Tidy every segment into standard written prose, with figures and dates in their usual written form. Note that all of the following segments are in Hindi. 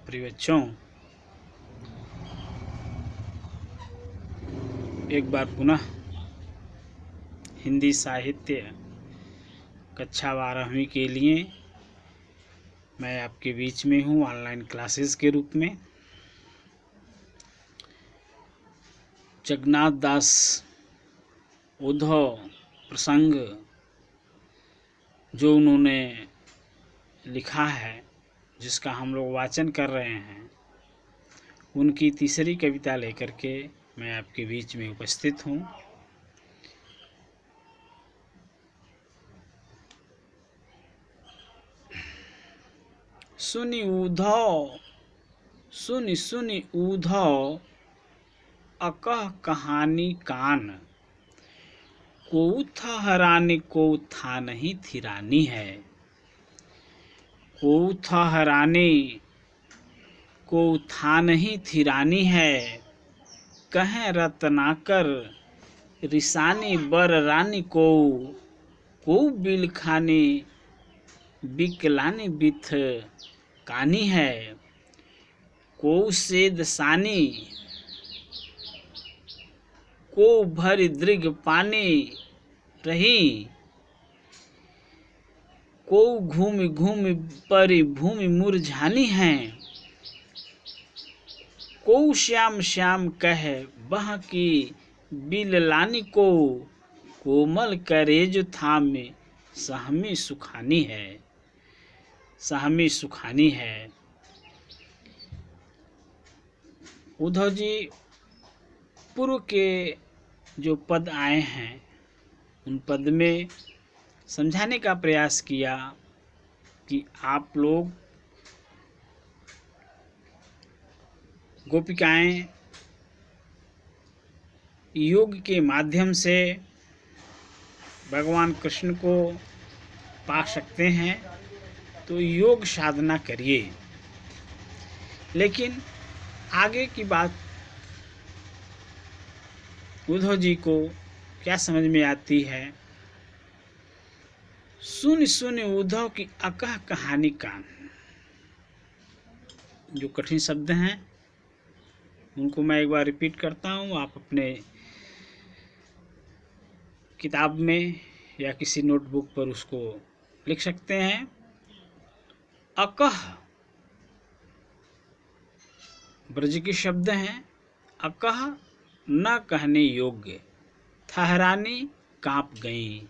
प्रिय बच्चों, एक बार पुनः हिंदी साहित्य कक्षा 12वीं के लिए मैं आपके बीच में हूँ ऑनलाइन क्लासेस के रूप में। जगन्नाथ दास उद्धव प्रसंग जो उन्होंने लिखा है, जिसका हम लोग वाचन कर रहे हैं, उनकी तीसरी कविता लेकर के मैं आपके बीच में उपस्थित हूँ। सुनि सुनि उद्धव अकह कहानी कान, को था हरानी को था नहीं थिरानी है। को था हरानी को था नहीं थिरानी है, कहें रत्नाकर रिसानी बर रानी को बिल खानी बिकलानी बिथ कानी है। को सेद सानी को भरी दृग पानी रही, को घूमि घूमि परि भूमि मुरझानी है। को श्याम श्याम कह बह की बिललानी को कोमल करेज थामे सहमी सुखानी है। सहमी सुखानी है। उद्धव जी पूर्व के जो पद आए हैं, उन पद में समझाने का प्रयास किया कि आप लोग गोपिकाएं योग के माध्यम से भगवान कृष्ण को पा सकते हैं, तो योग साधना करिए। लेकिन आगे की बात उद्धव जी को क्या समझ में आती है? सुन सुन उद्धव की अकह कहानी कान। जो कठिन शब्द हैं उनको मैं एक बार रिपीट करता हूँ। आप अपने किताब में या किसी नोटबुक पर उसको लिख सकते हैं। अकह ब्रज के शब्द हैं। अकह न कहने योग्य, ठहरानी कांप गई,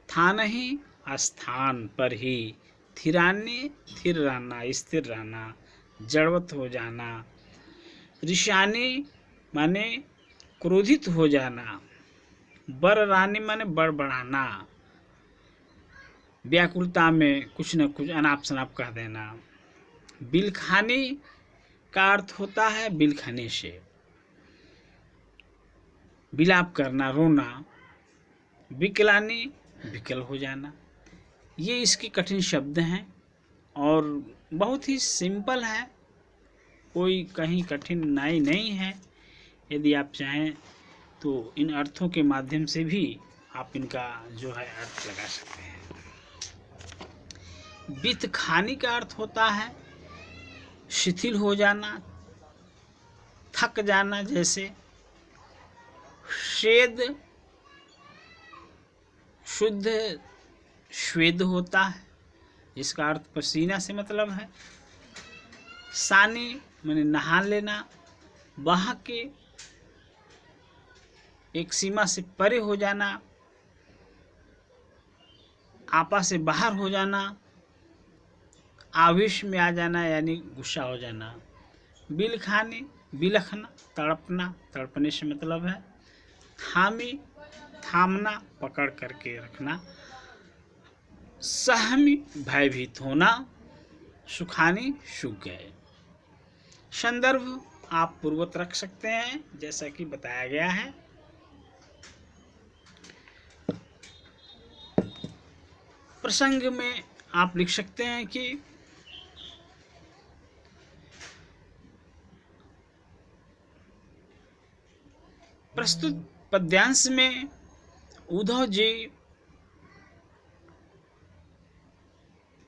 था नहीं स्थान पर ही, थिरानी थिर रहना स्थिर रहना, जड़वत हो जाना, ऋषानी माने क्रोधित हो जाना, बर रानी माने बड़बड़ाना, व्याकुलता में कुछ न कुछ अनाप शनाप कह देना। बिलखानी का अर्थ होता है बिलखने से, विलाप करना, रोना। विकलानी विकल हो जाना। ये इसके कठिन शब्द हैं और बहुत ही सिंपल है, कोई कहीं कठिनाई नहीं है। यदि आप चाहें तो इन अर्थों के माध्यम से भी आप इनका जो है अर्थ लगा सकते हैं। बित खानी का अर्थ होता है शिथिल हो जाना, थक जाना। जैसे श्वेद शुद्ध श्वेद होता है, जिसका अर्थ पसीना से मतलब है। सानी माने नहा लेना, बहा के एक सीमा से परे हो जाना, आपा से बाहर हो जाना, आवेश में आ जाना यानी गुस्सा हो जाना। बिल खाने बिलखना, तड़पना, तड़पने से मतलब है। थामी थामना, पकड़ करके रखना। सहमी भयभीत होना, सुखानी सूख गए। संदर्भ आप पूर्ववत रख सकते हैं जैसा कि बताया गया है। प्रसंग में आप लिख सकते हैं कि प्रस्तुत पद्यांश में उद्धव जी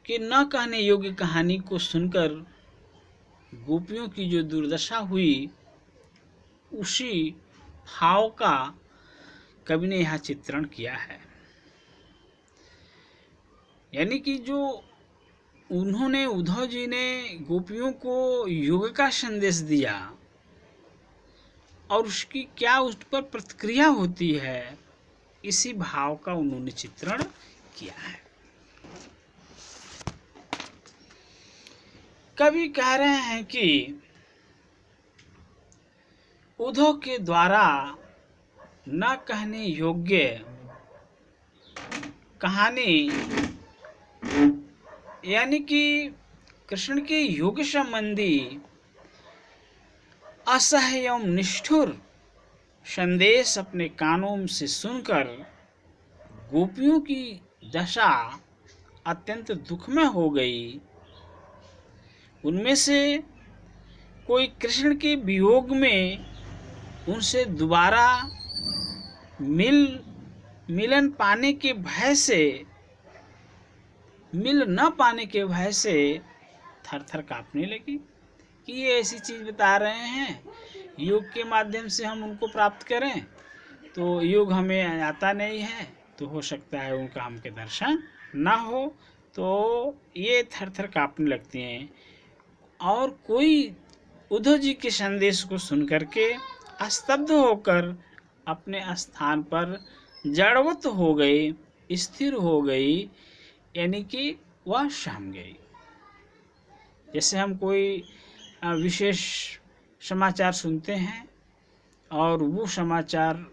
के न कहने योग्य कहानी को सुनकर गोपियों की जो दुर्दशा हुई उसी भाव का कवि ने यहाँ चित्रण किया है। यानी कि जो उन्होंने, उद्धव जी ने गोपियों को युग का संदेश दिया और उसकी क्या उस पर प्रतिक्रिया होती है, इसी भाव का उन्होंने चित्रण किया है। कवि कह रहे हैं कि उद्धव के द्वारा न कहने योग्य कहानी, यानी कि कृष्ण के योग संबंधी असह्य एवं निष्ठुर संदेश अपने कानों से सुनकर गोपियों की दशा अत्यंत दुखमय हो गई। उनमें से कोई कृष्ण के वियोग में उनसे दोबारा मिलन पाने के भय से, मिल न पाने के भय से थर थर कांपने लगी कि ये ऐसी चीज बता रहे हैं, योग के माध्यम से हम उनको प्राप्त करें, तो योग हमें आता नहीं है, तो हो सकता है उनका हमके दर्शन ना हो। तो ये थर थर कांपने लगती हैं और कोई उद्धव जी के संदेश को सुन करके स्तब्ध होकर अपने स्थान पर जड़वत हो गई, स्थिर हो गई, यानी कि वह शम गई। जैसे हम कोई विशेष समाचार सुनते हैं और वो समाचार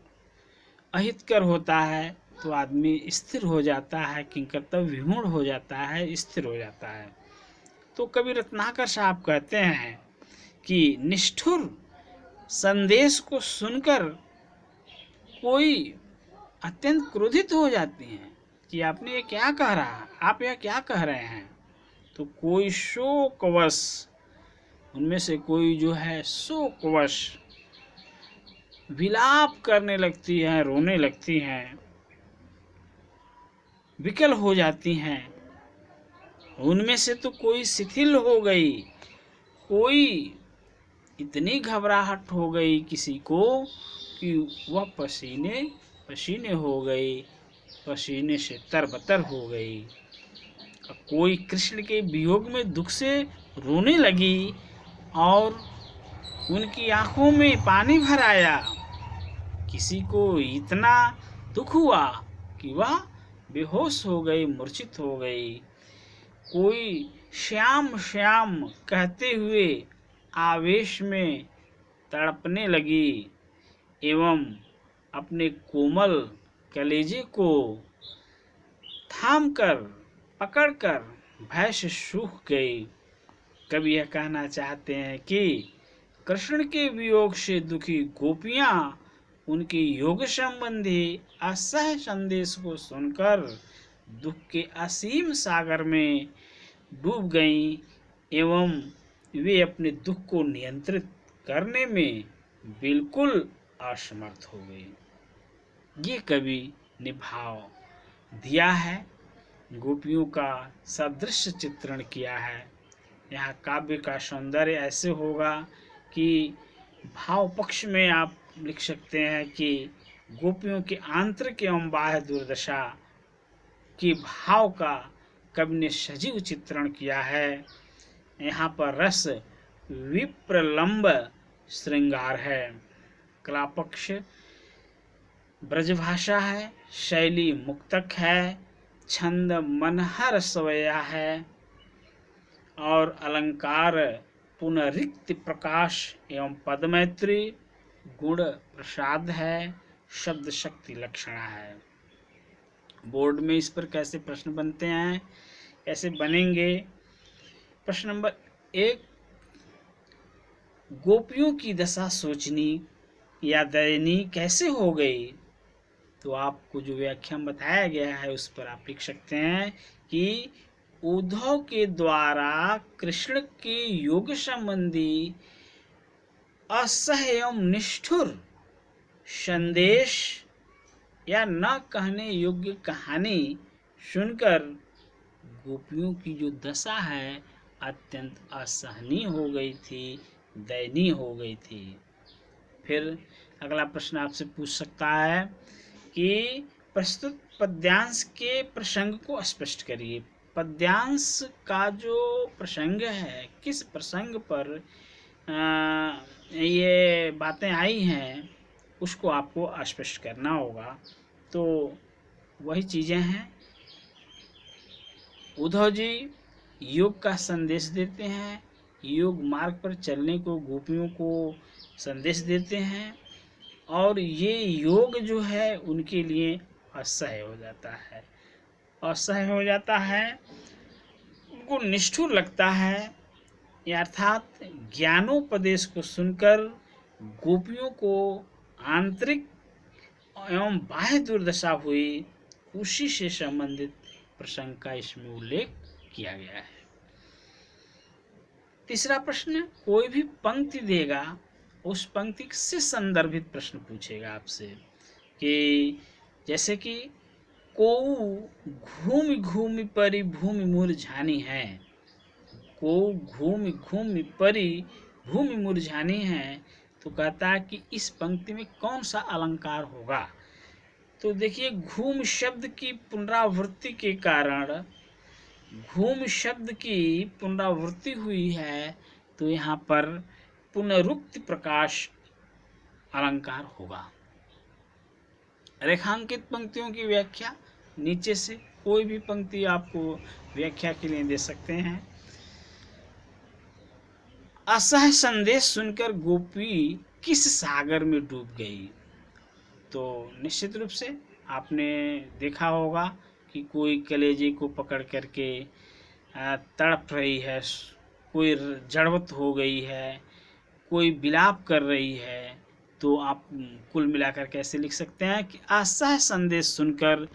अहितकर होता है तो आदमी स्थिर हो जाता है, किंकर्तव्य विमूढ़ हो जाता है, स्थिर हो जाता है। तो कवि रत्नाकर साहब कहते हैं कि निष्ठुर संदेश को सुनकर कोई अत्यंत क्रोधित हो जाती हैं कि आपने ये क्या कह रहा है, आप यह क्या कह रहे हैं। तो कोई शोकवश, उनमें से कोई जो है शोकवश विलाप करने लगती हैं, रोने लगती हैं, विकल हो जाती हैं। उनमें से तो कोई शिथिल हो गई, कोई इतनी घबराहट हो गई किसी को कि वह पसीने पसीने हो गई, पसीने से तरबतर हो गई। कोई कृष्ण के वियोग में दुख से रोने लगी और उनकी आंखों में पानी भर आया। किसी को इतना दुख हुआ कि वह बेहोश हो गई, मूर्छित हो गई। कोई श्याम श्याम कहते हुए आवेश में तड़पने लगी एवं अपने कोमल कलेजे को थामकर, पकड़कर भय से सूख गई। कवि यह कहना चाहते हैं कि कृष्ण के वियोग से दुखी गोपियां उनके योग संबंधी असह्य संदेश को सुनकर दुख के असीम सागर में डूब गईं एवं वे अपने दुख को नियंत्रित करने में बिल्कुल असमर्थ हो गई। ये कवि ने भाव दिया है, गोपियों का सदृश्य चित्रण किया है। यहाँ काव्य का सौंदर्य ऐसे होगा कि भाव पक्ष में आप लिख सकते हैं कि गोपियों के आंतरिक एवं बाह्य दुर्दशा के भाव का कवि ने सजीव चित्रण किया है। यहाँ पर रस विप्रलंब श्रृंगार है, कला पक्ष ब्रजभाषा है, शैली मुक्तक है, छंद मनहर सवया है और अलंकार पुनरिक्त प्रकाश एवं पदमैत्री गुण प्रसाद है, शब्द शक्ति लक्षणा है। बोर्ड में इस पर कैसे प्रश्न बनते हैं, कैसे बनेंगे। प्रश्न नंबर 1, गोपियों की दशा सोचनी या दयनीय कैसे हो गई। तो आपको जो व्याख्या बताया गया है उस पर आप लिख सकते हैं कि उद्धव के द्वारा कृष्ण के योग संबंधी असह्य एवं निष्ठुर संदेश या न कहने योग्य कहानी सुनकर गोपियों की जो दशा है अत्यंत असहनीय हो गई थी, दयनीय हो गई थी। फिर अगला प्रश्न आपसे पूछ सकता है कि प्रस्तुत पद्यांश के प्रसंग को स्पष्ट करिए। पद्यांश का जो प्रसंग है, किस प्रसंग पर ये बातें आई हैं, उसको आपको स्पष्ट करना होगा। तो वही चीज़ें हैं, उद्धव जी योग का संदेश देते हैं, योग मार्ग पर चलने को गोपियों को संदेश देते हैं, और ये योग जो है उनके लिए असह्य हो जाता है, असह्य हो जाता है, उनको निष्ठुर लगता है। अर्थात ज्ञानोपदेश को सुनकर गोपियों को आंतरिक एवं बाह्य दुर्दशा हुई, उसी से संबंधित प्रसंग का इसमें उल्लेख किया गया है। तीसरा प्रश्न, कोई भी पंक्ति देगा, उस पंक्ति से संदर्भित प्रश्न पूछेगा आपसे, कि जैसे कि कोऊ घूमि घूमि परि भूमि मुरझानी है, कोऊ घूमि घूमि परि भूमि मुरझानी है, तो कहता है कि इस पंक्ति में कौन सा अलंकार होगा। तो देखिए, घूम शब्द की पुनरावृत्ति के कारण, घूम शब्द की पुनरावृत्ति हुई है, तो यहाँ पर पुनरुक्ति प्रकाश अलंकार होगा। रेखांकित पंक्तियों की व्याख्या, नीचे से कोई भी पंक्ति आपको व्याख्या के लिए दे सकते हैं। असह्य संदेश सुनकर गोपी किस सागर में डूब गई। तो निश्चित रूप से आपने देखा होगा कि कोई कलेजे को पकड़ करके तड़प रही है, कोई जड़वत हो गई है, कोई विलाप कर रही है। तो आप कुल मिलाकर कैसे लिख सकते हैं कि असह्य संदेश सुनकर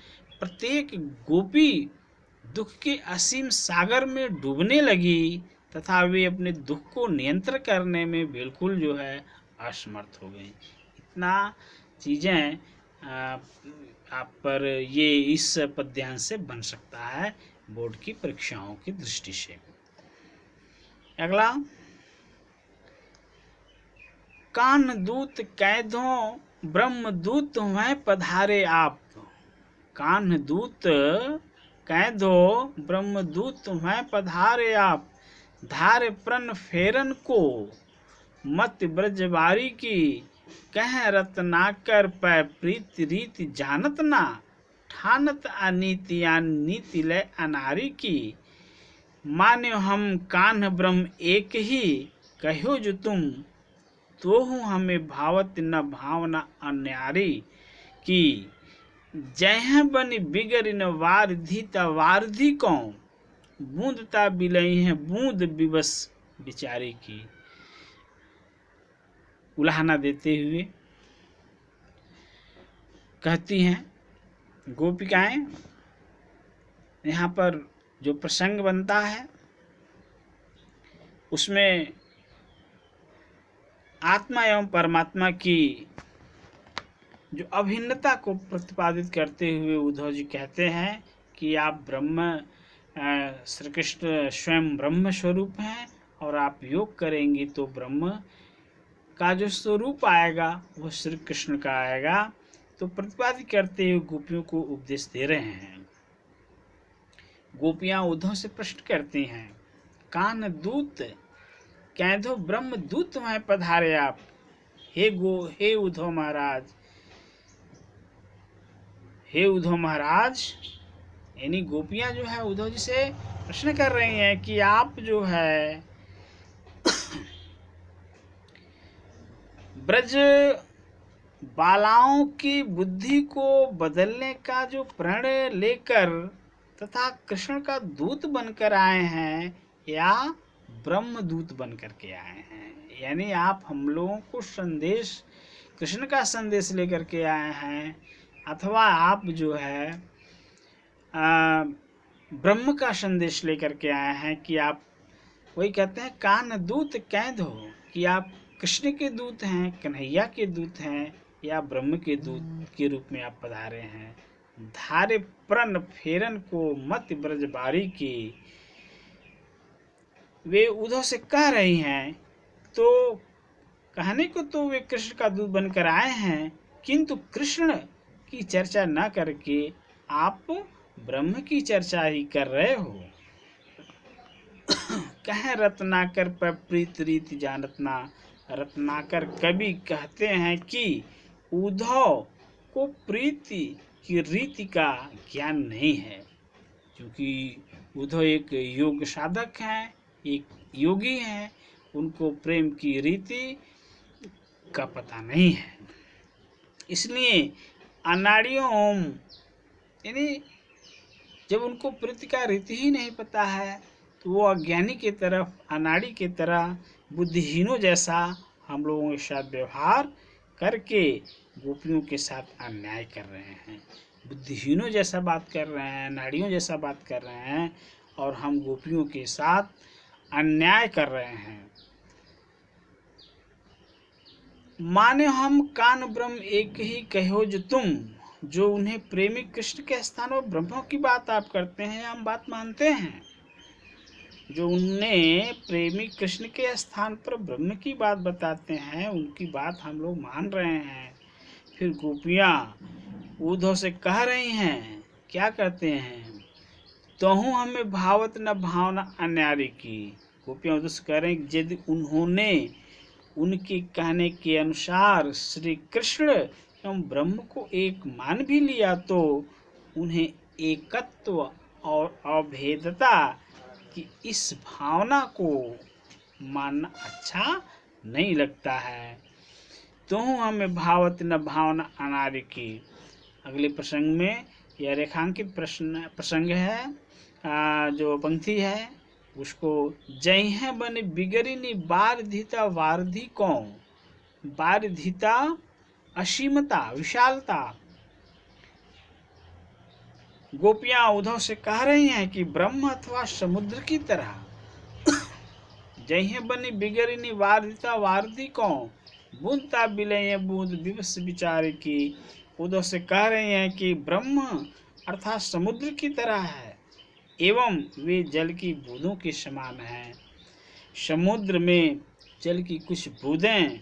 प्रत्येक गोपी दुख के असीम सागर में डूबने लगी, तथा वे अपने दुख को नियंत्रण करने में बिल्कुल जो है असमर्थ हो गई। इतना चीज़ें आप पर ये इस पद्यांश से बन सकता है बोर्ड की परीक्षाओं की दृष्टि से। अगला, कान दूत कैदों ब्रह्मदूत हुए पधारे आप। कान दूत कैदो ब्रह्मदूत हुए पधारे आप, धारे प्रण फेरन को मत ब्रजबारी की, कह रत्नाकर पै प्रीत रीति जानत ना, ठानत अनीतियान नीति लय अनारी की, मान्यो हम कान्ह ब्रह्म एक ही, कहो जो तुम तो हूँ हमें भावत न भावना अन्यारी की, जय बन बिगर न वारधि वारधि कौ, बूंदता बिलई है बूंद विवश बिचारी की। उलाहना देते हुए कहती हैं गोपिकाएं, यहाँ पर जो प्रसंग बनता है उसमें आत्मा एवं परमात्मा की जो अभिन्नता को प्रतिपादित करते हुए उद्धव जी कहते हैं कि आप ब्रह्म, श्री कृष्ण स्वयं ब्रह्म स्वरूप हैं, और आप योग करेंगे तो ब्रह्म का जो स्वरूप आएगा वो श्री कृष्ण का आएगा। तो प्रतिपादित करते हुए गोपियों को उपदेश दे रहे हैं। गोपियां उद्धव से प्रश्न करती हैं, कान दूत कैदो ब्रह्म दूत वहाँ पधारे आप। हे उद्धव महाराज, हे उद्धव महाराज, यानी गोपियां जो है उद्धव जी से प्रश्न कर रही हैं कि आप जो है ब्रज बालाओं की बुद्धि को बदलने का जो प्रण लेकर तथा कृष्ण का दूत बनकर आए हैं, या ब्रह्म दूत बनकर के आए हैं। यानी आप हम लोगों को संदेश, कृष्ण का संदेश लेकर के आए हैं, अथवा आप जो है ब्रह्म का संदेश लेकर के आए हैं। कि आप, वही कहते हैं कान दूत कैद हो, कि आप कृष्ण के दूत हैं, कन्हैया के दूत हैं, या ब्रह्म के दूत के रूप में आप पधारे हैं। धारे प्रण फेरन को मत ब्रजबारी की, वे उद्धव से कह रही हैं, तो कहने को तो वे कृष्ण का दूत बनकर आए हैं, किंतु कृष्ण की चर्चा न करके आप ब्रह्म की चर्चा ही कर रहे हो। कह रत्नाकर पर प्रीत रीति जानतना। रत्नाकर कवि कहते हैं कि उद्धव को प्रीति की रीति का ज्ञान नहीं है, क्योंकि उद्धव एक योग साधक हैं, एक योगी हैं, उनको प्रेम की रीति का पता नहीं है। इसलिए अनाड़ियों यानी जब उनको प्रीति का रीति ही नहीं पता है, तो वो अज्ञानी की तरफ, अनाड़ी की तरह, बुद्धिहीनों जैसा हम लोगों के साथ व्यवहार करके गोपियों के साथ अन्याय कर रहे हैं। बुद्धिहीनों जैसा बात कर रहे हैं, नाड़ियों जैसा बात कर रहे हैं, और हम गोपियों के साथ अन्याय कर रहे हैं। माने हम कान ब्रह्म एक ही कहो जो तुम, जो उन्हें प्रेमी कृष्ण के स्थान पर ब्रह्म की बात आप करते हैं, हम बात मानते हैं। जो उन्हें प्रेमी कृष्ण के स्थान पर ब्रह्म की बात बताते हैं, उनकी बात हम लोग मान रहे हैं। फिर गोपियाँ उद्धव से कह रही हैं, क्या कहते हैं, तोहू हमें भावत न भावना अन्यारी की। गोपियाँ उद्धव से कह रहे हैं, यदि उन्होंने उनके कहने के अनुसार श्री कृष्ण एवं ब्रह्म को एक मान भी लिया, तो उन्हें एकत्व और अभेदता की इस भावना को मानना अच्छा नहीं लगता है। तो हमें भावत न भावना अनादि की। अगले प्रसंग में यह रेखांकित प्रसंग है, जो पंक्ति है उसको, जय है बने बिगड़िनी बारधिता वारधि कौं। बारधिता असीमता, विशालता। गोपियां उद्धव से कह रही हैं कि ब्रह्म अथवा समुद्र की तरह, जय है बनी बिगड़िनी वारधिता वारधि कौं। बूंदता बिलय बूंद विवश विचार की। उद्धव से कह रहे हैं कि ब्रह्म अर्थात समुद्र की तरह है, एवं वे जल की बूंदों के समान हैं। समुद्र में जल की कुछ बूंदें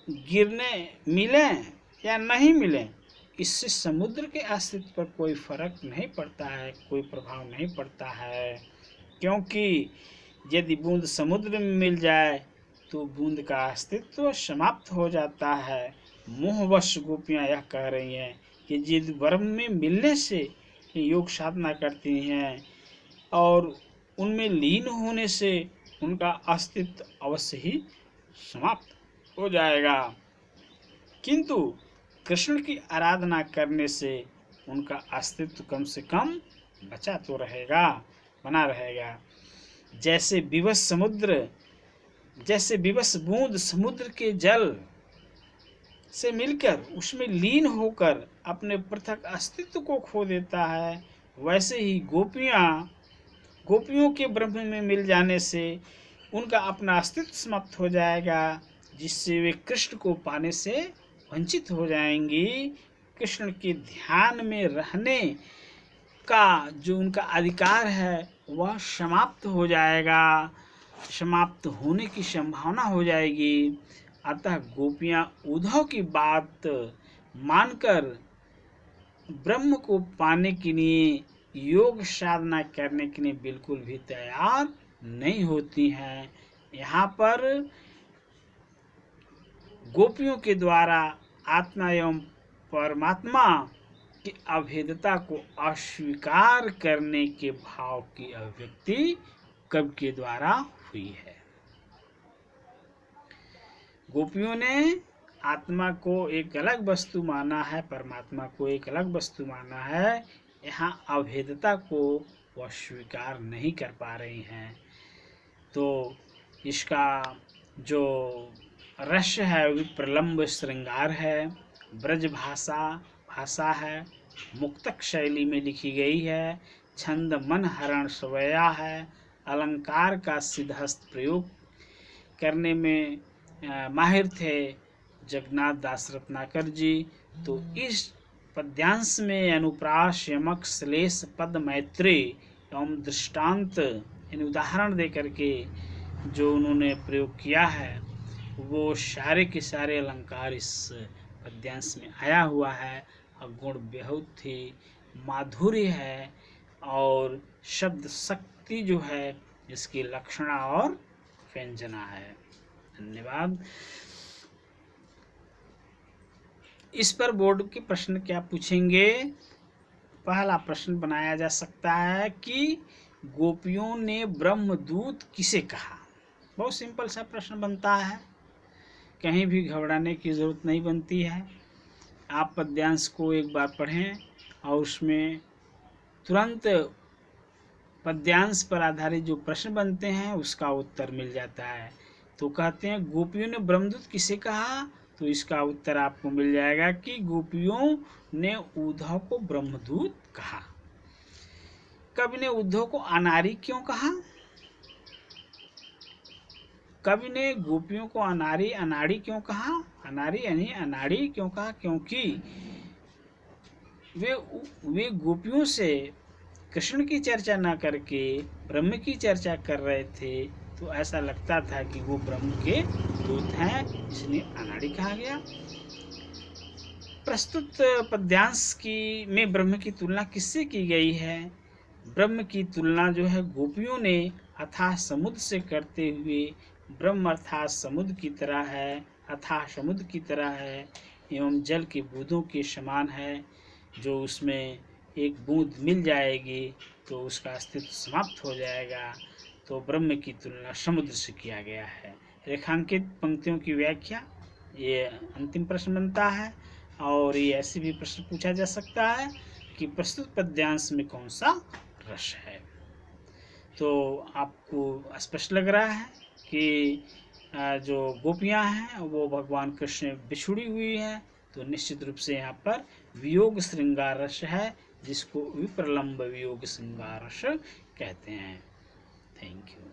गिरने मिलें या नहीं मिलें, इससे समुद्र के अस्तित्व पर कोई फर्क नहीं पड़ता है, कोई प्रभाव नहीं पड़ता है। क्योंकि यदि बूंद समुद्र में मिल जाए तो बूंद का अस्तित्व समाप्त हो जाता है। मोहवश गोपियाँ यह कह रही हैं कि यदि ब्रह्म में मिलने से योग साधना करती हैं और उनमें लीन होने से उनका अस्तित्व अवश्य ही समाप्त हो जाएगा, किंतु कृष्ण की आराधना करने से उनका अस्तित्व कम से कम बचा तो रहेगा, बना रहेगा। जैसे विवश बूंद समुद्र के जल से मिलकर उसमें लीन होकर अपने पृथक अस्तित्व को खो देता है, वैसे ही गोपियों के ब्रह्म में मिल जाने से उनका अपना अस्तित्व समाप्त हो जाएगा, जिससे वे कृष्ण को पाने से वंचित हो जाएंगी। कृष्ण के ध्यान में रहने का जो उनका अधिकार है वह समाप्त हो जाएगा, समाप्त होने की संभावना हो जाएगी। अतः गोपियाँ उद्धव की बात मानकर ब्रह्म को पाने के लिए, योग साधना करने के लिए बिल्कुल भी तैयार नहीं होती हैं। यहाँ पर गोपियों के द्वारा आत्मा एवं परमात्मा की अभेदता को अस्वीकार करने के भाव की अभिव्यक्ति कवि के द्वारा हुई है। गोपियों ने आत्मा को एक अलग वस्तु माना है, परमात्मा को एक अलग वस्तु माना है। यहाँ अभेदता को वह स्वीकार नहीं कर पा रही हैं। तो इसका जो रस है वो प्रलंब श्रृंगार है, ब्रज भाषा है, मुक्तक शैली में लिखी गई है, छंद मन हरण स्वया है, अलंकार का सिद्धहस्त प्रयोग करने में माहिर थे जगन्नाथ दास रत्नाकर जी। तो इस पद्यांश में अनुप्रास, यमक, श्लेष, पद, मैत्री एवं दृष्टांत यानी उदाहरण दे करके जो उन्होंने प्रयोग किया है वो सारे के सारे अलंकार इस पद्यांश में आया हुआ है। और गुण बहुत ही माधुर्य है और शब्द शक्ति जो है इसकी लक्षणा और व्यंजना है। धन्यवाद। इस पर बोर्ड के प्रश्न क्या पूछेंगे? पहला प्रश्न बनाया जा सकता है कि गोपियों ने ब्रह्मदूत किसे कहा? बहुत सिंपल सा प्रश्न बनता है, कहीं भी घबराने की ज़रूरत नहीं बनती है। आप पद्यांश को एक बार पढ़ें और उसमें तुरंत पद्यांश पर आधारित जो प्रश्न बनते हैं उसका उत्तर मिल जाता है। तो कहते हैं गोपियों ने ब्रह्मदूत किसे कहा, तो इसका उत्तर आपको मिल जाएगा कि गोपियों ने उद्धव को ब्रह्मदूत कहा। कवि ने उद्धव को अनारी क्यों कहा? कवि ने गोपियों को अनाड़ी क्यों कहा? अनारी यानी अनाड़ी क्यों कहा? क्योंकि वे गोपियों से कृष्ण की चर्चा न करके ब्रह्म की चर्चा कर रहे थे, तो ऐसा लगता था कि वो ब्रह्म के दूत हैं, इसलिए अनाड़ी कहा गया। प्रस्तुत पद्यांश में ब्रह्म की तुलना किससे की गई है? ब्रह्म की तुलना जो है गोपियों ने अथाह समुद्र से करते हुए ब्रह्म अर्थात समुद्र की तरह है, अथाह समुद्र की तरह है एवं जल के बूंदों के समान है। जो उसमें एक बूंद मिल जाएगी तो उसका अस्तित्व समाप्त हो जाएगा। तो ब्रह्म की तुलना समुद्र से किया गया है। रेखांकित पंक्तियों की व्याख्या, ये अंतिम प्रश्न बनता है। और ये ऐसे भी प्रश्न पूछा जा सकता है कि प्रस्तुत पद्यांश में कौन सा रस है। तो आपको स्पष्ट लग रहा है कि जो गोपियां हैं वो भगवान कृष्ण बिछुड़ी हुई है, तो निश्चित रूप से यहाँ पर वियोग श्रृंगार रस है, जिसको विप्रलंब वियोग श्रृंगार रस कहते हैं। Thank you.